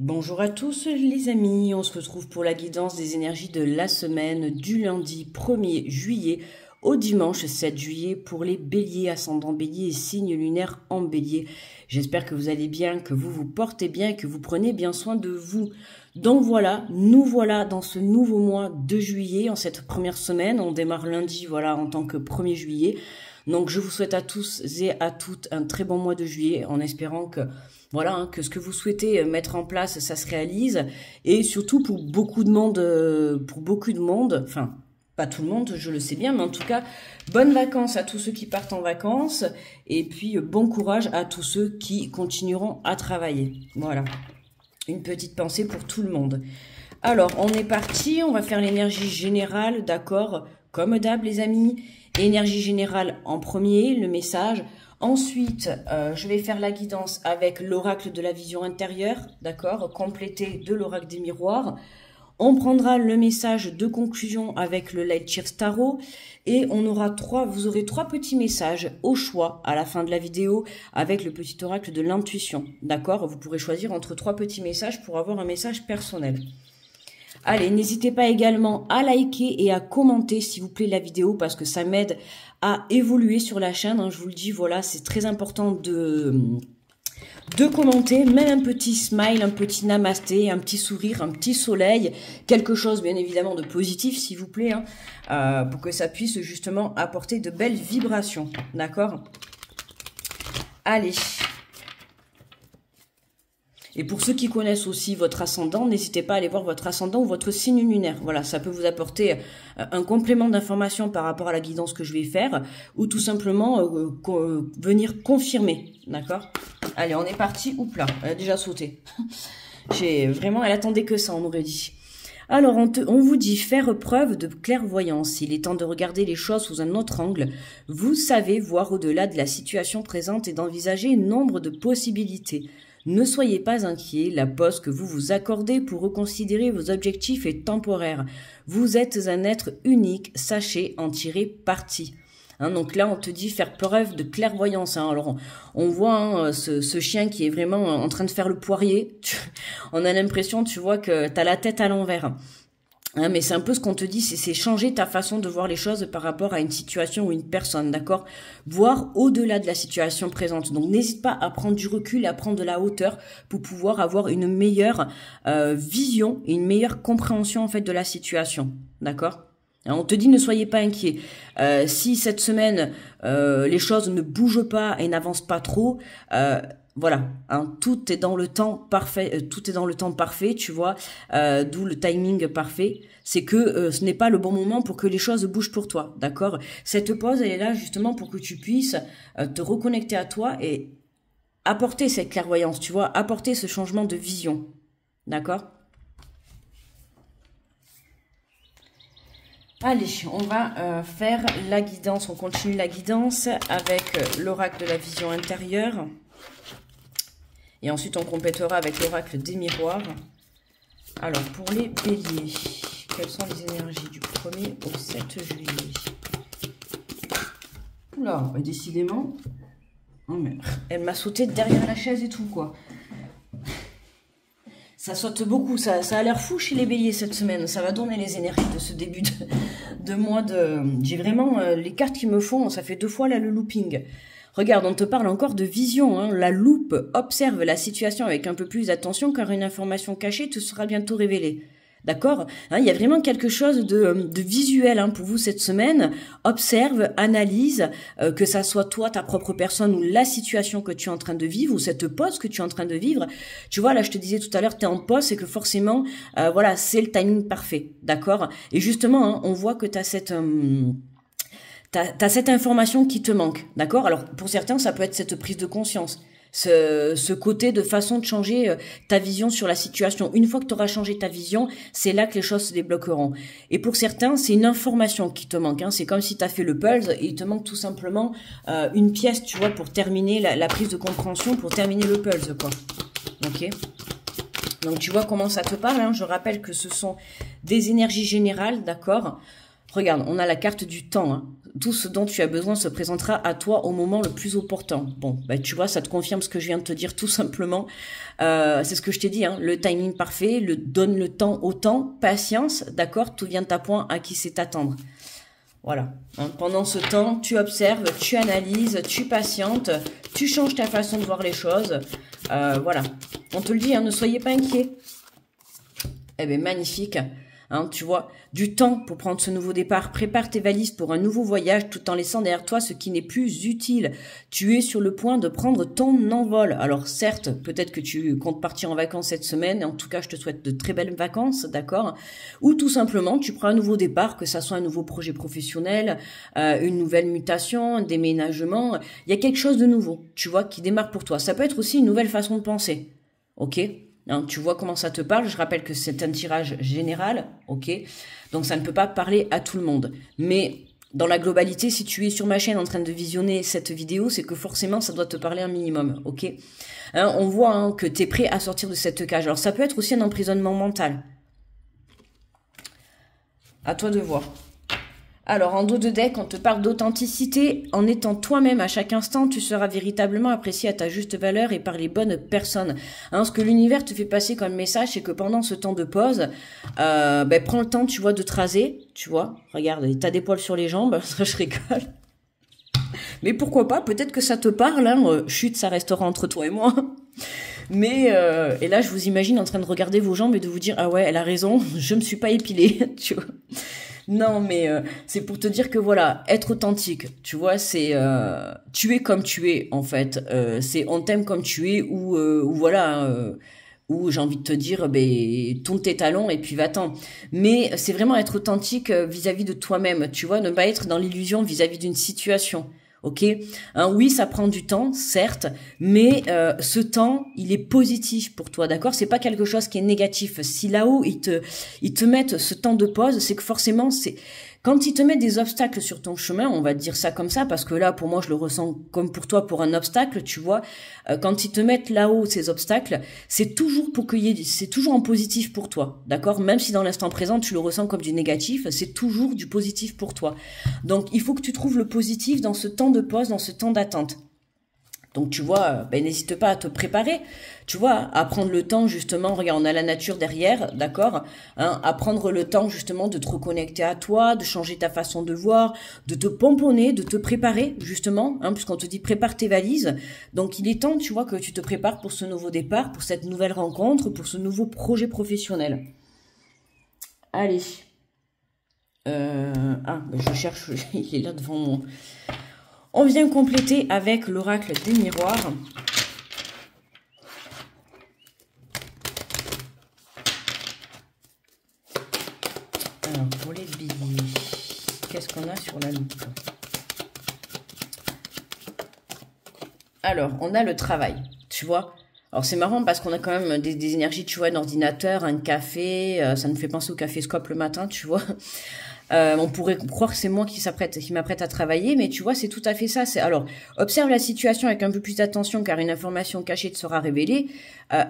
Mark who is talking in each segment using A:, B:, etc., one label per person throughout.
A: Bonjour à tous les amis, on se retrouve pour la guidance des énergies de la semaine du lundi 1er juillet au dimanche 7 juillet pour les béliers, ascendant bélier et signe lunaire en bélier. J'espère que vous allez bien, que vous vous portez bien et que vous prenez bien soin de vous. Donc voilà, nous voilà dans ce nouveau mois de juillet, en cette première semaine. On démarre lundi, voilà, en tant que 1er juillet. Donc je vous souhaite à tous et à toutes un très bon mois de juillet, en espérant que voilà, que ce que vous souhaitez mettre en place, ça se réalise. Et surtout pour beaucoup de monde, enfin, pas tout le monde, je le sais bien, mais en tout cas, bonnes vacances à tous ceux qui partent en vacances. Et puis, bon courage à tous ceux qui continueront à travailler. Voilà, une petite pensée pour tout le monde. Alors, on est parti, on va faire l'énergie générale, d'accord, comme d'hab les amis. Énergie générale en premier, le message. Ensuite, je vais faire la guidance avec l'oracle de la vision intérieure, d'accord, complété de l'oracle des miroirs. On prendra le message de conclusion avec le Light Cheers Tarot et on aura vous aurez trois petits messages au choix à la fin de la vidéo avec le petit oracle de l'intuition, d'accord. Vous pourrez choisir entre trois petits messages pour avoir un message personnel. Allez, n'hésitez pas également à liker et à commenter, s'il vous plaît, la vidéo, parce que ça m'aide à évoluer sur la chaîne. Hein, je vous le dis, voilà, c'est très important de commenter, même un petit smile, un petit namasté, un petit sourire, un petit soleil, quelque chose, bien évidemment, de positif, s'il vous plaît, hein, pour que ça puisse justement apporter de belles vibrations, d'accord? Allez. Et pour ceux qui connaissent aussi votre ascendant, n'hésitez pas à aller voir votre ascendant ou votre signe lunaire. Voilà, ça peut vous apporter un complément d'information par rapport à la guidance que je vais faire ou tout simplement venir confirmer, d'accord? Allez, on est parti. Oups là, elle a déjà sauté. Elle attendait que ça, on aurait dit. Alors, on vous dit faire preuve de clairvoyance. Il est temps de regarder les choses sous un autre angle. Vous savez voir au-delà de la situation présente et d'envisager un nombre de possibilités. Ne soyez pas inquiets, la pause que vous vous accordez pour reconsidérer vos objectifs est temporaire. Vous êtes un être unique, sachez en tirer parti. Hein, donc là, on te dit faire preuve de clairvoyance. Hein. Alors, on voit ce chien qui est vraiment en train de faire le poirier. On a l'impression, tu vois, que tu as la tête à l'envers. Hein, mais c'est un peu ce qu'on te dit, c'est changer ta façon de voir les choses par rapport à une situation ou une personne, d'accord? Voir au-delà de la situation présente. Donc, n'hésite pas à prendre du recul et à prendre de la hauteur pour pouvoir avoir une meilleure vision et une meilleure compréhension, en fait, de la situation, d'accord? On te dit ne soyez pas inquiets. Si cette semaine, les choses ne bougent pas et n'avancent pas trop... voilà, hein, tout est dans le temps parfait, tu vois, d'où le timing parfait. C'est que ce n'est pas le bon moment pour que les choses bougent pour toi, d'accord? Cette pause, elle est là justement pour que tu puisses te reconnecter à toi et apporter cette clairvoyance, tu vois, apporter ce changement de vision, d'accord? Allez, on va faire la guidance, on continue la guidance avec l'oracle de la vision intérieure. Et ensuite, on complétera avec l'oracle des miroirs. Alors, pour les béliers, quelles sont les énergies du 1er au 7 juillet? Oula, décidément, oh mais, elle m'a sauté derrière la chaise et tout, quoi. Ça saute beaucoup, ça a l'air fou chez les béliers cette semaine. Ça va donner les énergies de ce début de mois de... J'ai vraiment les cartes qui me font, ça fait 2 fois là le looping. Regarde, on te parle encore de vision, hein. La loupe observe la situation avec un peu plus d'attention car une information cachée te sera bientôt révélée. D'accord, hein, il y a vraiment quelque chose de visuel hein, pour vous cette semaine. Observe, analyse, que ça soit toi, ta propre personne ou la situation que tu es en train de vivre ou cette pause que tu es en train de vivre. Tu vois, là, je te disais tout à l'heure, tu es en pause, c'est que forcément, voilà, c'est le timing parfait. D'accord. Et justement, hein, on voit que tu as cette... T'as cette information qui te manque, d'accord? Alors, pour certains, ça peut être cette prise de conscience, ce côté de façon de changer ta vision sur la situation. Une fois que tu auras changé ta vision, c'est là que les choses se débloqueront. Et pour certains, c'est une information qui te manque. Hein. C'est comme si tu as fait le puzzle et il te manque tout simplement une pièce, tu vois, pour terminer la prise de compréhension, pour terminer le puzzle, quoi. Ok? Donc, tu vois comment ça te parle. Hein. Je rappelle que ce sont des énergies générales, d'accord? Regarde, on a la carte du temps. Hein. tout ce dont tu as besoin se présentera à toi au moment le plus opportun. Bon, bah, tu vois, ça te confirme ce que je viens de te dire tout simplement. C'est ce que je t'ai dit, hein, le timing parfait, donne le temps au temps, patience, d'accord, tout vient de ta point à qui c'est attendre. Voilà. Hein, pendant ce temps, tu observes, tu analyses, tu patientes, tu changes ta façon de voir les choses. Voilà. On te le dit, hein, ne soyez pas inquiets. Eh bien, magnifique. Hein, tu vois, du temps pour prendre ce nouveau départ. Prépare tes valises pour un nouveau voyage tout en laissant derrière toi ce qui n'est plus utile. Tu es sur le point de prendre ton envol. Alors certes, peut-être que tu comptes partir en vacances cette semaine. En tout cas, je te souhaite de très belles vacances, d'accord? Ou tout simplement, tu prends un nouveau départ, que ça soit un nouveau projet professionnel, une nouvelle mutation, un déménagement. Il y a quelque chose de nouveau, tu vois, qui démarre pour toi. Ça peut être aussi une nouvelle façon de penser, ok? Hein, tu vois comment ça te parle. Je rappelle que c'est un tirage général, ok? Donc ça ne peut pas parler à tout le monde. Mais dans la globalité, si tu es sur ma chaîne en train de visionner cette vidéo, c'est que forcément ça doit te parler un minimum, ok? Hein, on voit hein, que tu es prêt à sortir de cette cage. Alors ça peut être aussi un emprisonnement mental. À toi de voir. Alors, en dos de deck, on te parle d'authenticité. En étant toi-même à chaque instant, tu seras véritablement apprécié à ta juste valeur et par les bonnes personnes. Hein, ce que l'univers te fait passer comme message, c'est que pendant ce temps de pause, prends le temps, tu vois, de te raser. Tu vois, regarde, t'as des poils sur les jambes, ça je rigole. Mais pourquoi pas, peut-être que ça te parle. Hein, chut, ça restera entre toi et moi. Mais, et là, je vous imagine en train de regarder vos jambes et de vous dire, ah ouais, elle a raison, je me suis pas épilée, tu vois. Non, mais c'est pour te dire que voilà, être authentique, tu vois, c'est tu es comme tu es en fait. C'est on t'aime comme tu es ou voilà, ou j'ai envie de te dire, ben tourne tes talons et puis va-t'en. Mais c'est vraiment être authentique vis-à-vis de toi-même, tu vois, ne pas être dans l'illusion vis-à-vis d'une situation. Ok, hein, oui, ça prend du temps, certes, mais ce temps, il est positif pour toi, d'accord? C'est pas quelque chose qui est négatif. Si là-haut ils te mettent ce temps de pause, c'est que forcément c'est quand ils te mettent des obstacles sur ton chemin, on va dire ça comme ça, parce que là, pour moi, je le ressens comme pour toi, pour un obstacle, tu vois. Quand ils te mettent là-haut ces obstacles, c'est toujours pour c'est toujours en positif pour toi, d'accord? Même si dans l'instant présent, tu le ressens comme du négatif, c'est toujours du positif pour toi. Donc, il faut que tu trouves le positif dans ce temps de pause, dans ce temps d'attente. Donc tu vois, n'hésite pas à te préparer, tu vois, à prendre le temps justement, regarde, on a la nature derrière, d'accord, hein, à prendre le temps justement de te reconnecter à toi, de changer ta façon de voir, de te pomponner, de te préparer justement, hein, puisqu'on te dit prépare tes valises. Donc il est temps, tu vois, que tu te prépares pour ce nouveau départ, pour cette nouvelle rencontre, pour ce nouveau projet professionnel. Allez. Je cherche, il est là devant moi. On vient compléter avec l'oracle des miroirs. Alors, pour les billets, qu'est-ce qu'on a sur la loupe? Alors, on a le travail, tu vois. Alors, c'est marrant parce qu'on a quand même des énergies, tu vois, un ordinateur, un café. Ça nous fait penser au café Scope le matin, tu vois. On pourrait croire que c'est moi qui m'apprête à travailler, mais tu vois, c'est tout à fait ça. Alors, observe la situation avec un peu plus d'attention, car une information cachée te sera révélée.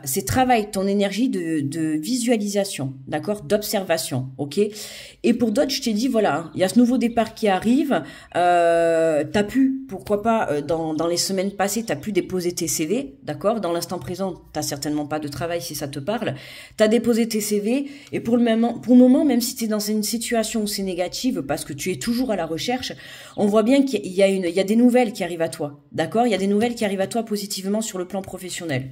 A: C'est travaille ton énergie de visualisation, d'accord, d'observation, ok. Et pour d'autres, je t'ai dit, voilà, il y a ce nouveau départ qui arrive. T'as pu, pourquoi pas, dans les semaines passées, t'as pu déposer tes CV, d'accord. Dans l'instant présent, t'as certainement pas de travail si ça te parle. T'as déposé tes CV, et pour le moment, même si t'es dans une situation où c'est négative parce que tu es toujours à la recherche, on voit bien qu'il y a des nouvelles qui arrivent à toi, d'accord? Il y a des nouvelles qui arrivent à toi positivement sur le plan professionnel,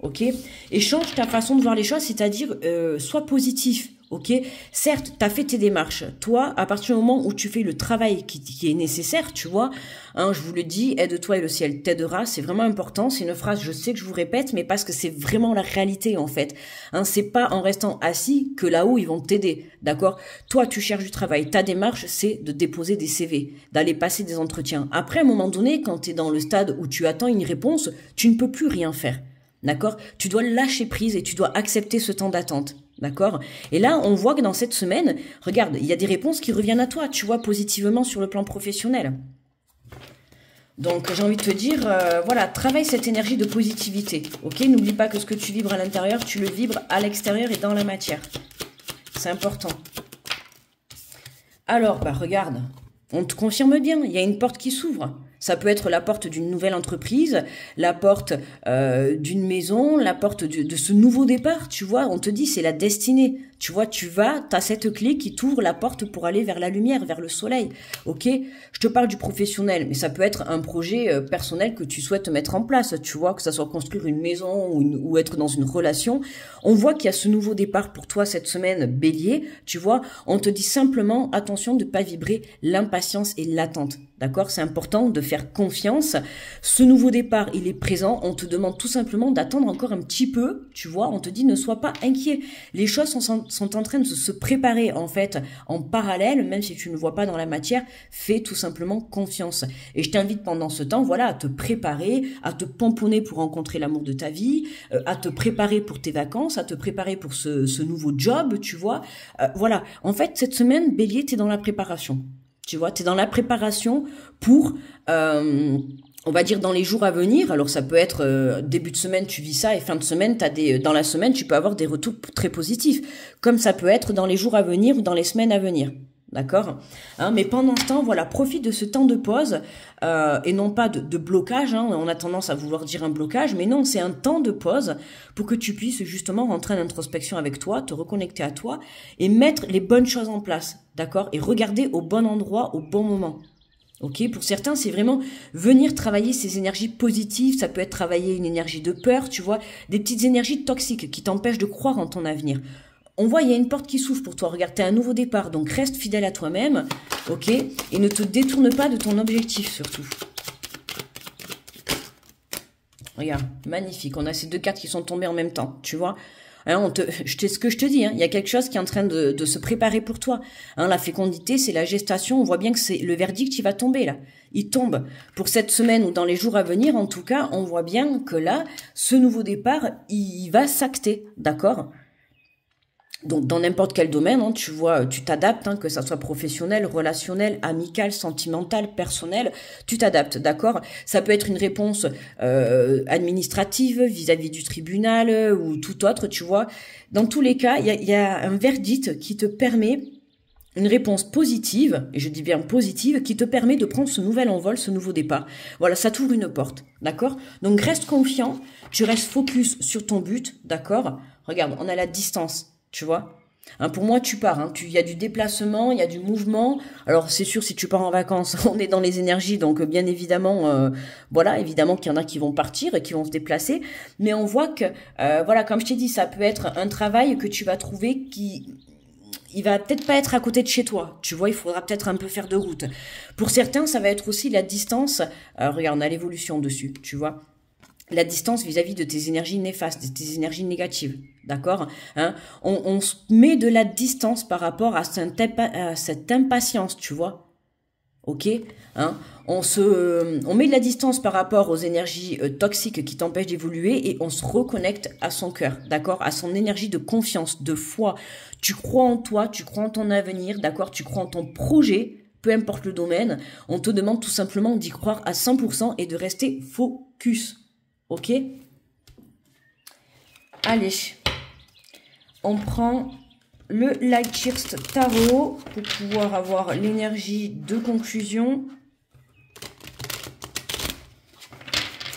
A: ok? Et change ta façon de voir les choses, c'est-à-dire sois positif, ok? Certes, tu as fait tes démarches. Toi, à partir du moment où tu fais le travail qui est nécessaire, tu vois, hein, je vous le dis, aide-toi et le ciel t'aidera, c'est vraiment important. C'est une phrase, je sais que je vous répète, mais parce que c'est vraiment la réalité, en fait. Hein, c'est pas en restant assis que là-haut, ils vont t'aider, d'accord? Toi, tu cherches du travail. Ta démarche, c'est de déposer des CV, d'aller passer des entretiens. Après, à un moment donné, quand tu es dans le stade où tu attends une réponse, tu ne peux plus rien faire. D'accord? Tu dois lâcher prise et tu dois accepter ce temps d'attente. D'accord? Et là, on voit que dans cette semaine, regarde, il y a des réponses qui reviennent à toi, tu vois, positivement sur le plan professionnel. Donc, j'ai envie de te dire, voilà, travaille cette énergie de positivité. Ok? N'oublie pas que ce que tu vibres à l'intérieur, tu le vibres à l'extérieur et dans la matière. C'est important. Alors, regarde. On te confirme bien, il y a une porte qui s'ouvre. Ça peut être la porte d'une nouvelle entreprise, la porte d'une maison, la porte de ce nouveau départ, tu vois. On te dit, c'est la destinée. Tu vois, tu as cette clé qui t'ouvre la porte pour aller vers la lumière, vers le soleil. Ok? Je te parle du professionnel, mais ça peut être un projet personnel que tu souhaites mettre en place. Tu vois, que ça soit construire une maison ou être dans une relation. On voit qu'il y a ce nouveau départ pour toi cette semaine, Bélier. Tu vois, on te dit simplement, attention de ne pas vibrer l'impatience et l'attente. D'accord? C'est important de faire confiance. Ce nouveau départ, il est présent. On te demande tout simplement d'attendre encore un petit peu. Tu vois, on te dit ne sois pas inquiet. Les choses sont en train de se préparer en fait en parallèle, même si tu ne vois pas dans la matière. Fais tout simplement confiance. Et je t'invite pendant ce temps, voilà, à te préparer, à te pomponner pour rencontrer l'amour de ta vie, à te préparer pour tes vacances, à te préparer pour ce nouveau job, tu vois. Voilà. En fait, cette semaine, Bélier, t'es dans la préparation. Tu vois, tu es dans la préparation pour, on va dire, dans les jours à venir. Alors, ça peut être début de semaine, tu vis ça, et fin de semaine, dans la semaine, tu peux avoir des retours très positifs. Comme ça peut être dans les jours à venir ou dans les semaines à venir. D'accord, hein, mais pendant ce temps, voilà, profite de ce temps de pause et non pas de blocage. Hein, on a tendance à vouloir dire un blocage, mais non, c'est un temps de pause pour que tu puisses justement rentrer en introspection avec toi, te reconnecter à toi et mettre les bonnes choses en place, d'accord, et regarder au bon endroit, au bon moment. Ok, pour certains, c'est vraiment venir travailler ces énergies positives. Ça peut être travailler une énergie de peur, tu vois, des petites énergies toxiques qui t'empêchent de croire en ton avenir. On voit, il y a une porte qui s'ouvre pour toi. Regarde, t'as un nouveau départ, donc reste fidèle à toi-même, ok? Et ne te détourne pas de ton objectif, surtout. Regarde, magnifique. On a ces deux cartes qui sont tombées en même temps, tu vois? Hein, ce que je te dis, hein, il y a quelque chose qui est en train de se préparer pour toi. Hein, la fécondité, c'est la gestation. On voit bien que c'est le verdict qui va tomber, là. Il tombe. Pour cette semaine ou dans les jours à venir, en tout cas, on voit bien que là, ce nouveau départ, il va s'acter, d'accord? Donc, dans n'importe quel domaine, hein, tu vois, tu t'adaptes, hein, que ça soit professionnel, relationnel, amical, sentimental, personnel, tu t'adaptes, d'accord? Ça peut être une réponse administrative vis-à-vis du tribunal ou tout autre, tu vois. Dans tous les cas, il y a un verdict qui te permet une réponse positive, et je dis bien positive, qui te permet de prendre ce nouvel envol, ce nouveau départ. Voilà, ça t'ouvre une porte, d'accord? Donc, reste confiant, tu restes focus sur ton but, d'accord? Regarde, on a la distance. Tu vois, hein, pour moi, tu pars. Hein, il y a du déplacement, il y a du mouvement. Alors, c'est sûr, si tu pars en vacances, on est dans les énergies, donc bien évidemment, voilà, évidemment qu'il y en a qui vont partir et qui vont se déplacer. Mais on voit que, voilà, comme je t'ai dit, ça peut être un travail que tu vas trouver il va peut-être pas être à côté de chez toi. Tu vois, il faudra peut-être un peu faire de route. Pour certains, ça va être aussi la distance. Regarde, on a l'évolution dessus, tu vois. La distance vis-à-vis de tes énergies néfastes, de tes énergies négatives, d'accord, hein, on se met de la distance par rapport à cette impatience, tu vois, ok, hein, on met de la distance par rapport aux énergies toxiques qui t'empêchent d'évoluer et on se reconnecte à son cœur, d'accord, à son énergie de confiance, de foi. Tu crois en toi, tu crois en ton avenir, d'accord, tu crois en ton projet. Peu importe le domaine, on te demande tout simplement d'y croire à 100% et de rester focus. Ok? Allez, on prend le Lightyear Tarot pour pouvoir avoir l'énergie de conclusion.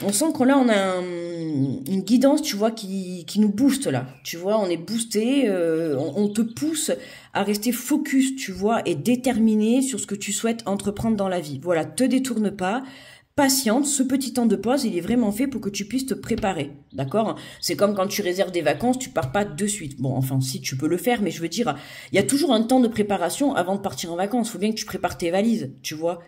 A: On sent qu'on là, on a une guidance, tu vois, qui nous booste là. Tu vois, on est boosté, on te pousse à rester focus, tu vois, et déterminé sur ce que tu souhaites entreprendre dans la vie. Voilà, te détourne pas. Patiente, ce petit temps de pause, il est vraiment fait pour que tu puisses te préparer, d'accord? C'est comme quand tu réserves des vacances, tu pars pas de suite. Bon, enfin, si, tu peux le faire, mais je veux dire, il y a toujours un temps de préparation avant de partir en vacances. Faut bien que tu prépares tes valises, tu vois?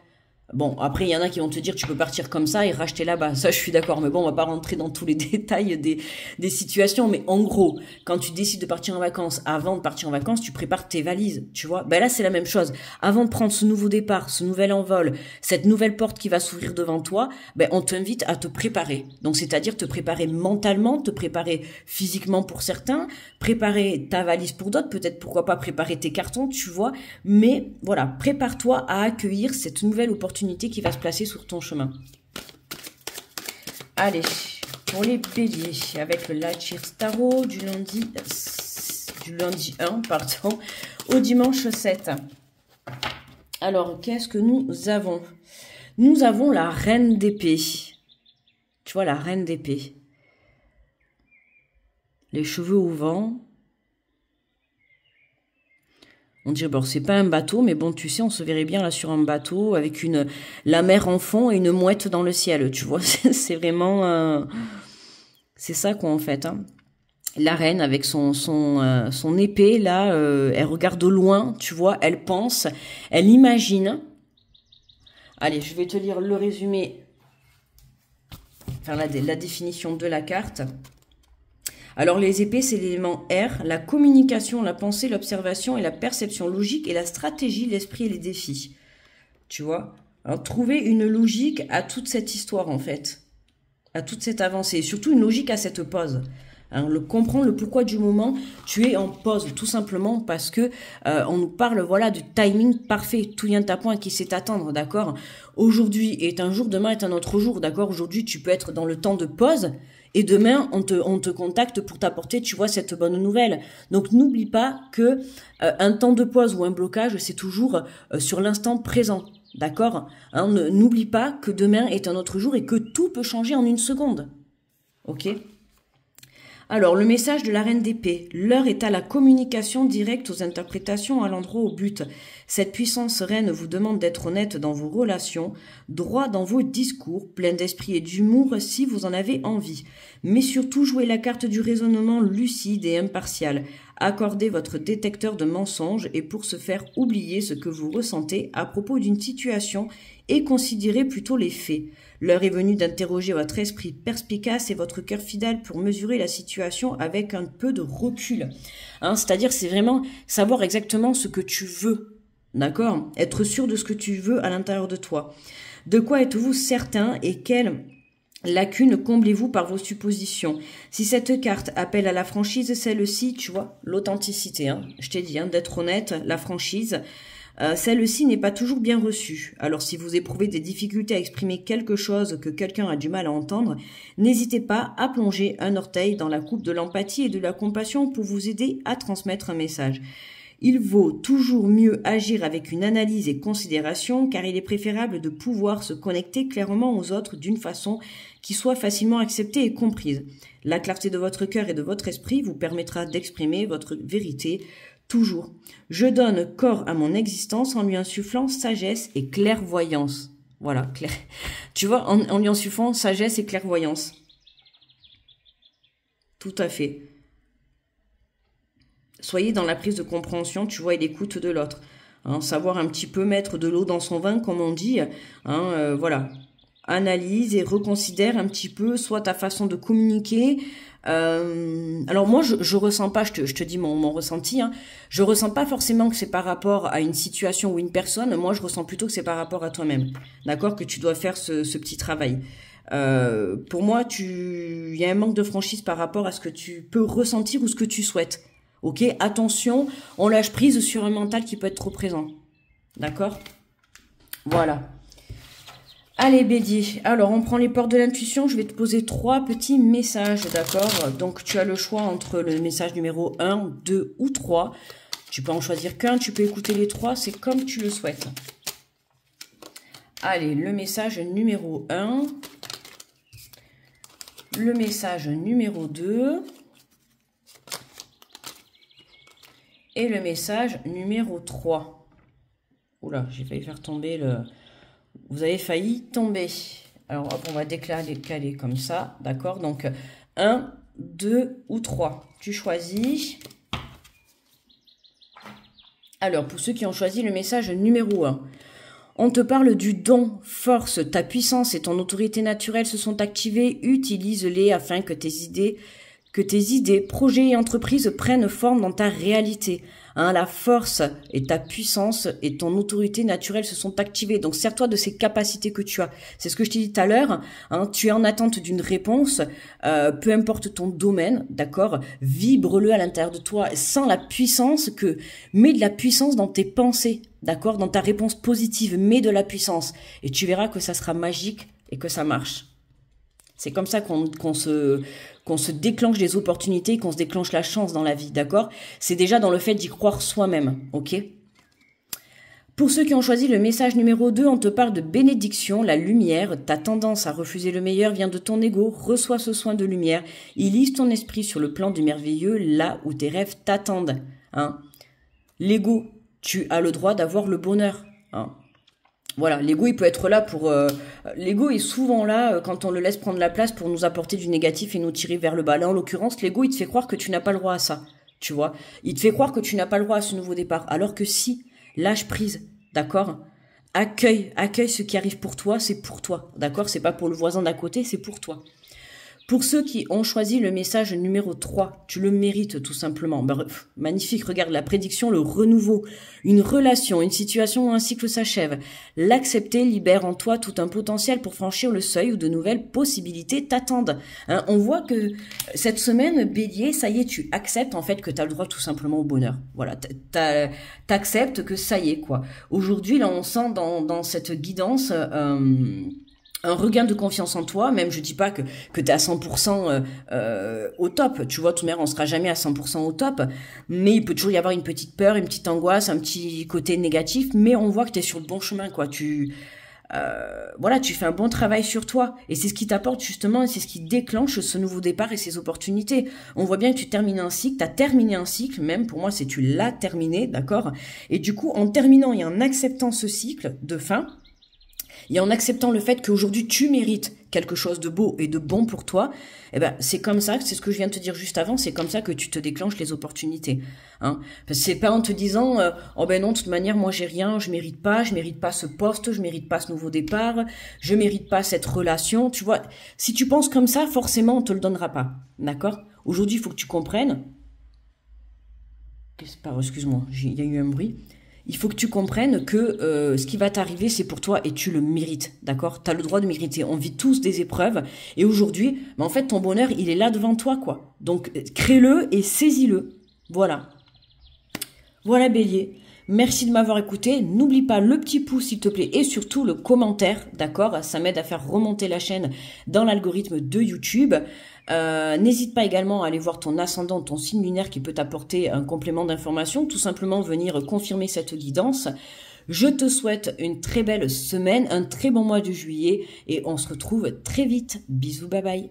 A: Bon, après, il y en a qui vont te dire tu peux partir comme ça et racheter là-bas. Ça, je suis d'accord. Mais bon, on va pas rentrer dans tous les détails des situations. Mais en gros, quand tu décides de partir en vacances, avant de partir en vacances, tu prépares tes valises, tu vois. Ben là, c'est la même chose. Avant de prendre ce nouveau départ, ce nouvel envol, cette nouvelle porte qui va s'ouvrir devant toi, ben, on t'invite à te préparer. Donc, c'est-à-dire te préparer mentalement, te préparer physiquement pour certains, préparer ta valise pour d'autres, peut-être pourquoi pas préparer tes cartons, tu vois. Mais voilà, prépare-toi à accueillir cette nouvelle opportunité qui va se placer sur ton chemin. Allez, pour les béliers, avec le Lightyear Tarot du lundi 1, pardon, au dimanche 7. Alors, qu'est-ce que nous avons? Nous avons la reine d'épée. Tu vois, la reine d'épée. Les cheveux au vent. On dirait, bon, c'est pas un bateau, mais bon, tu sais, on se verrait bien là sur un bateau avec la mer en fond et une mouette dans le ciel, tu vois. C'est vraiment... c'est ça quoi en fait. Hein. La reine avec son épée, là, elle regarde au loin, tu vois, elle pense, elle imagine. Allez, je vais te lire le résumé, enfin la définition de la carte. Alors les épées, c'est l'élément R, la communication, la pensée, l'observation et la perception logique et la stratégie, l'esprit et les défis. Tu vois? Alors trouver une logique à toute cette histoire en fait, à toute cette avancée, et surtout une logique à cette pause. Hein, comprendre le pourquoi du moment, tu es en pause, tout simplement parce que on nous parle voilà du timing parfait, tout vient à point, qui sait attendre, d'accord? Aujourd'hui est un jour, demain est un autre jour, d'accord? Aujourd'hui tu peux être dans le temps de pause et demain on te contacte pour t'apporter, tu vois, cette bonne nouvelle. Donc n'oublie pas que un temps de pause ou un blocage, c'est toujours sur l'instant présent. D'accord? Hein, n'oublie pas que demain est un autre jour et que tout peut changer en une seconde. Ok? Alors, le message de la reine d'épée. L'heure est à la communication directe, aux interprétations, à l'endroit, au but. Cette puissance reine vous demande d'être honnête dans vos relations, droit dans vos discours, plein d'esprit et d'humour si vous en avez envie. Mais surtout, jouez la carte du raisonnement lucide et impartial. Accordez votre détecteur de mensonges et pour se faire oublier ce que vous ressentez à propos d'une situation et considérez plutôt les faits. L'heure est venue d'interroger votre esprit perspicace et votre cœur fidèle pour mesurer la situation avec un peu de recul. Hein, c'est-à-dire, c'est vraiment savoir exactement ce que tu veux. D'accord? Être sûr de ce que tu veux à l'intérieur de toi. De quoi êtes-vous certain et quelle lacune comblez-vous par vos suppositions? Si cette carte appelle à la franchise, celle-ci, tu vois, l'authenticité, hein, je t'ai dit, hein, d'être honnête, la franchise, celle-ci n'est pas toujours bien reçue. Alors si vous éprouvez des difficultés à exprimer quelque chose que quelqu'un a du mal à entendre, n'hésitez pas à plonger un orteil dans la coupe de l'empathie et de la compassion pour vous aider à transmettre un message. Il vaut toujours mieux agir avec une analyse et considération car il est préférable de pouvoir se connecter clairement aux autres d'une façon qui soit facilement acceptée et comprise. La clarté de votre cœur et de votre esprit vous permettra d'exprimer votre vérité toujours. Je donne corps à mon existence en lui insufflant sagesse et clairvoyance. Voilà, clair. Tu vois, en lui insufflant sagesse et clairvoyance. Tout à fait. Soyez dans la prise de compréhension, tu vois, et l'écoute de l'autre. Hein, savoir un petit peu mettre de l'eau dans son vin, comme on dit. Hein, voilà. Analyse et reconsidère un petit peu soit ta façon de communiquer. Alors moi, je ressens pas, je te dis mon ressenti, hein, je ressens pas forcément que c'est par rapport à une situation ou une personne. Moi, je ressens plutôt que c'est par rapport à toi-même. D'accord? Que tu dois faire ce petit travail. Pour moi, il y a un manque de franchise par rapport à ce que tu peux ressentir ou ce que tu souhaites. Ok, attention, on lâche prise sur un mental qui peut être trop présent. D'accord? Voilà. Allez, Bélier. Alors, on prend les portes de l'intuition. Je vais te poser 3 petits messages, d'accord? Donc, tu as le choix entre le message numéro 1, 2 ou 3. Tu peux en choisir qu'un, tu peux écouter les 3, c'est comme tu le souhaites. Allez, le message numéro 1. Le message numéro 2. Et le message numéro 3. Oula, j'ai failli faire tomber le... Vous avez failli tomber. Alors, hop, on va décaler comme ça. D'accord? Donc, 1, 2 ou 3. Tu choisis. Alors, pour ceux qui ont choisi le message numéro 1. On te parle du don, force, ta puissance et ton autorité naturelle se sont activées. Utilise-les afin que tes idées, projets et entreprises prennent forme dans ta réalité. Hein, la force et ta puissance et ton autorité naturelle se sont activées. Donc, sers-toi de ces capacités que tu as. C'est ce que je t'ai dit tout à l'heure. Hein, tu es en attente d'une réponse, peu importe ton domaine, d'accord? Vibre-le à l'intérieur de toi sans la puissance mets de la puissance dans tes pensées, d'accord? Dans ta réponse positive, mets de la puissance. Et tu verras que ça sera magique et que ça marche. C'est comme ça qu'on se déclenche des opportunités, qu'on se déclenche la chance dans la vie, d'accord? C'est déjà dans le fait d'y croire soi-même, ok? Pour ceux qui ont choisi le message numéro 2, on te parle de bénédiction, la lumière. Ta tendance à refuser le meilleur vient de ton ego. Reçois ce soin de lumière. Il lise ton esprit sur le plan du merveilleux, là où tes rêves t'attendent. Hein. L'ego, tu as le droit d'avoir le bonheur. Hein. Voilà, l'ego, il peut être là pour... l'ego est souvent là, quand on le laisse prendre la place, pour nous apporter du négatif et nous tirer vers le bas. Là, en l'occurrence, l'ego, il te fait croire que tu n'as pas le droit à ça. Tu vois, il te fait croire que tu n'as pas le droit à ce nouveau départ. Alors que si, lâche prise. D'accord? Accueille ce qui arrive pour toi, c'est pour toi. D'accord? C'est pas pour le voisin d'à côté, c'est pour toi. Pour ceux qui ont choisi le message numéro 3, tu le mérites tout simplement. Magnifique, regarde la prédiction, le renouveau, une relation, une situation où un cycle s'achève. L'accepter libère en toi tout un potentiel pour franchir le seuil où de nouvelles possibilités t'attendent. Hein, on voit que cette semaine, Bélier, ça y est, tu acceptes en fait que tu as le droit tout simplement au bonheur. Voilà, t'acceptes que ça y est quoi. Aujourd'hui, là, on sent dans cette guidance... un regain de confiance en toi, même je dis pas que t'es à 100% au top, tu vois, tout de même on sera jamais à 100% au top, mais il peut toujours y avoir une petite peur, une petite angoisse, un petit côté négatif, mais on voit que t'es sur le bon chemin, quoi, voilà, tu fais un bon travail sur toi, et c'est ce qui t'apporte justement, et c'est ce qui déclenche ce nouveau départ et ces opportunités. On voit bien que tu termines un cycle, t'as terminé un cycle, même pour moi c'est tu l'as terminé, d'accord, et du coup en terminant et en acceptant ce cycle de fin, et en acceptant le fait qu'aujourd'hui tu mérites quelque chose de beau et de bon pour toi, eh ben c'est comme ça, c'est ce que je viens de te dire juste avant, c'est comme ça que tu te déclenches les opportunités. Hein. C'est pas en te disant oh ben non, de toute manière moi j'ai rien, je mérite pas ce poste, je mérite pas ce nouveau départ, je mérite pas cette relation. Tu vois, si tu penses comme ça, forcément on te le donnera pas, d'accord? Aujourd'hui il faut que tu comprennes. Excuse-moi, il y a eu un bruit. Il faut que tu comprennes que ce qui va t'arriver, c'est pour toi et tu le mérites, d'accord? Tu as le droit de mériter. On vit tous des épreuves et aujourd'hui, en fait, ton bonheur, il est là devant toi, quoi. Donc, crée-le et saisis-le. Voilà. Voilà, Bélier. Merci de m'avoir écouté. N'oublie pas le petit pouce, s'il te plaît, et surtout le commentaire, d'accord? Ça m'aide à faire remonter la chaîne dans l'algorithme de YouTube. N'hésite pas également à aller voir ton ascendant, ton signe lunaire qui peut t'apporter un complément d'information, tout simplement venir confirmer cette guidance. Je te souhaite une très belle semaine, un très bon mois de juillet et on se retrouve très vite. Bisous, bye bye.